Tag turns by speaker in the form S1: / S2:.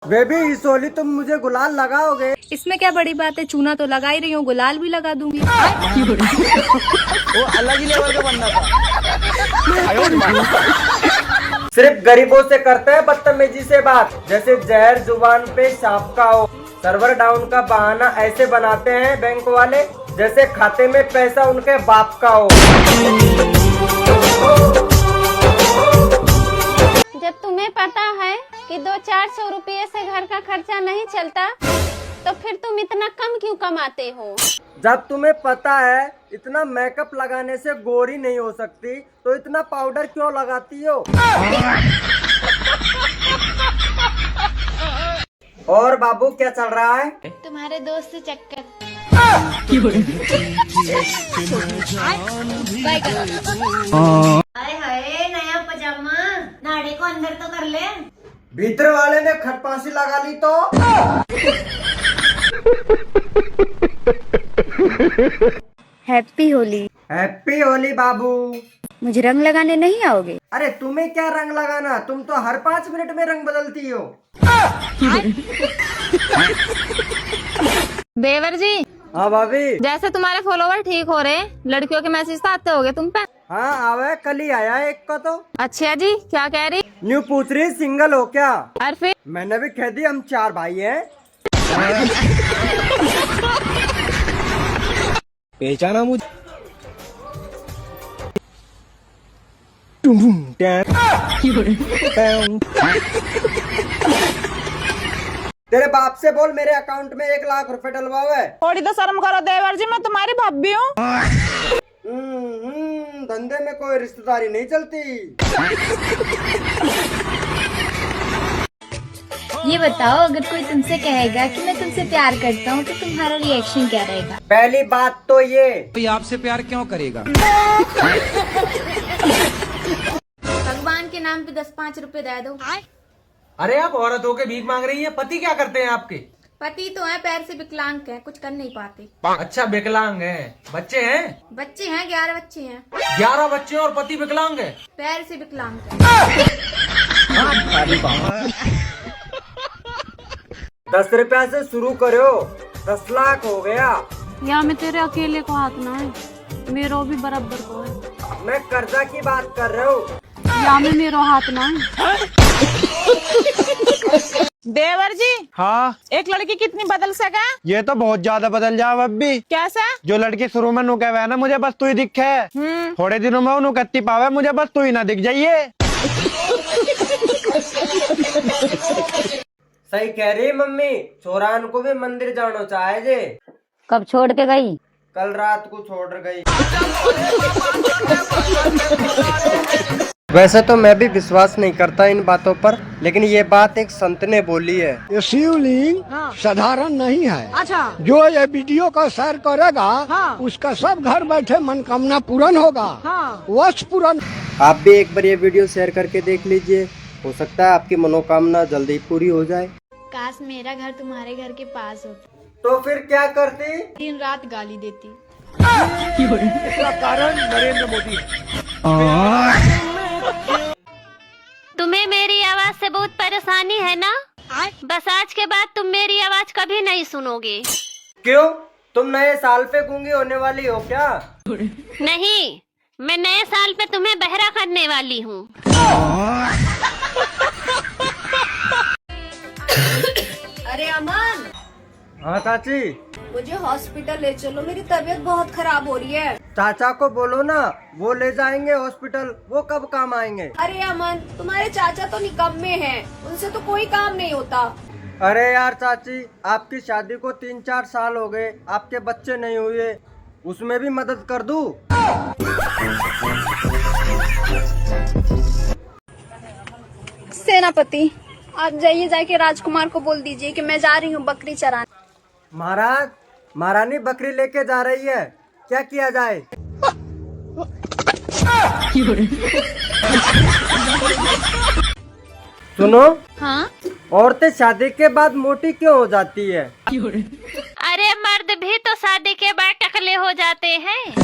S1: Baby इस होली तुम मुझे गुलाल लगाओगे?
S2: इसमें क्या बड़ी बात है, चूना तो लगा ही रही हूँ, गुलाल भी लगा दूंगी।
S1: वो अलग ही लेवल का बनना था। सिर्फ गरीबों से करते हैं बदतमीजी से बात, जैसे जहर जुबान पे सांप का हो। सर्वर डाउन का बहाना ऐसे बनाते हैं बैंक वाले, जैसे खाते में पैसा उनके बाप का हो।
S3: जब तुम्हें पता है कि 200-400 रुपये से घर का खर्चा नहीं चलता, तो फिर तुम इतना कम क्यों कमाते हो?
S1: जब तुम्हें पता है इतना मेकअप लगाने से गोरी नहीं हो सकती, तो इतना पाउडर क्यों लगाती हो? और बाबू क्या चल रहा है?
S3: तुम्हारे दोस्त से चक्कर।
S4: हाय हाय, नया पजामा, नाड़े को अंदर तो कर ले।
S1: भीतर वाले ने खटपासी लगा ली तो।
S2: हैप्पी होली।
S1: हैप्पी होली बाबू।
S2: मुझे रंग लगाने नहीं आओगे?
S1: अरे तुम्हें क्या रंग लगाना, तुम तो हर 5 मिनट में रंग बदलती हो।
S5: देवर जी,
S1: हाँ भाभी।
S5: जैसे तुम्हारे फॉलोवर ठीक हो रहे, लड़कियों के मैसेज तो आते होंगे तुम पे।
S1: हाँ आवे, कल ही आया एक का तो।
S5: अच्छा जी, क्या कह रही?
S1: न्यू पूछ रही सिंगल हो क्या?
S5: और फिर
S1: मैंने भी कह दी हम 4 भाई हैं। पहचाना मुझे? तेरे बाप से बोल मेरे अकाउंट में 1 लाख रुपए डलवाओ।
S5: थोड़ी तो शर्म करो देवर जी, मैं तुम्हारी भाभी हूँ।
S1: धंधे में कोई रिश्तेदारी नहीं चलती।
S2: ये बताओ, अगर कोई तुमसे कहेगा कि मैं तुमसे प्यार करता हूँ, तो तुम्हारा रिएक्शन क्या रहेगा?
S1: पहली बात तो ये,
S6: कोई आपसे प्यार क्यों करेगा?
S3: भगवान के नाम पे 10-5 रुपए दे दो।
S6: अरे आप औरत होके भीख मांग रही हैं, पति क्या करते हैं आपके?
S3: पति तो है, पैर से विकलांग है, कुछ कर नहीं पाते।
S6: अच्छा विकलांग हैं, बच्चे हैं?
S3: बच्चे हैं, 11 बच्चे हैं।
S6: 11 बच्चे और पति विकलांग है?
S3: पैर से विकलांग है।
S1: 10 रुपया से शुरू करो, 10 लाख हो गया।
S5: या मैं तेरे अकेले को हाथ ना है, मेरो भी बराबर को है।
S1: मैं कर्जा की बात कर रहा हूँ।
S5: या में मेरो हाथ ना है। देवर जी,
S7: हाँ,
S5: एक लड़की कितनी बदल सके?
S7: ये तो बहुत ज्यादा बदल जाओ अभी।
S5: कैसा?
S7: जो लड़की शुरू में नुके हुए ना, मुझे बस तू ही दिखे। थोड़े दिनों में उन्हें कत्ती पावे, मुझे बस तू ही ना दिख जाइए।
S1: सही कह रही मम्मी, चौरान को भी मंदिर जाना चाहे जे।
S2: कब छोड़ के गई?
S1: कल रात को छोड़ गई। वैसे तो मैं भी विश्वास नहीं करता इन बातों पर, लेकिन ये बात एक संत ने बोली है।
S8: ये शिवलिंग साधारण नहीं है।
S5: अच्छा।
S8: जो ये वीडियो का शेयर करेगा, उसका सब घर बैठे मनोकामना पूर्ण होगा। वश पूर्ण।
S1: आप भी एक बार ये वीडियो शेयर करके देख लीजिए, हो सकता है आपकी मनोकामना जल्दी पूरी हो जाए।
S3: काश मेरा घर तुम्हारे घर के पास होता,
S1: तो फिर क्या करती?
S3: दिन रात गाली देती।
S8: इसका कारण नरेंद्र मोदी।
S3: तुम्हें मेरी आवाज से बहुत परेशानी है ना? बस आज के बाद तुम मेरी आवाज कभी नहीं सुनोगे।
S1: क्यों, तुम नए साल पे गूंगी होने वाली हो क्या?
S3: नहीं, मैं नए साल पे तुम्हें बहरा करने वाली हूँ।
S4: अरे अमन,
S1: हाँ चाची।
S4: मुझे हॉस्पिटल ले चलो, मेरी तबीयत बहुत खराब हो रही है।
S1: चाचा को बोलो ना, वो ले जाएंगे हॉस्पिटल। वो कब काम आएंगे?
S4: अरे अमन, तुम्हारे चाचा तो निकम्मे हैं, उनसे तो कोई काम नहीं होता।
S1: अरे यार चाची, आपकी शादी को 3-4 साल हो गए, आपके बच्चे नहीं हुए, उसमें भी मदद कर दूं?
S4: सेनापति, आप जाइए, जाके राजकुमार को बोल दीजिए कि मैं जा रही हूँ बकरी चराने।
S1: महाराज, महारानी बकरी लेके जा रही है, क्या किया जाए? सुनो।
S3: हाँ?
S1: औरतें शादी के बाद मोटी क्यों हो जाती है?
S3: अरे मर्द भी तो शादी के बाद टकले हो जाते हैं।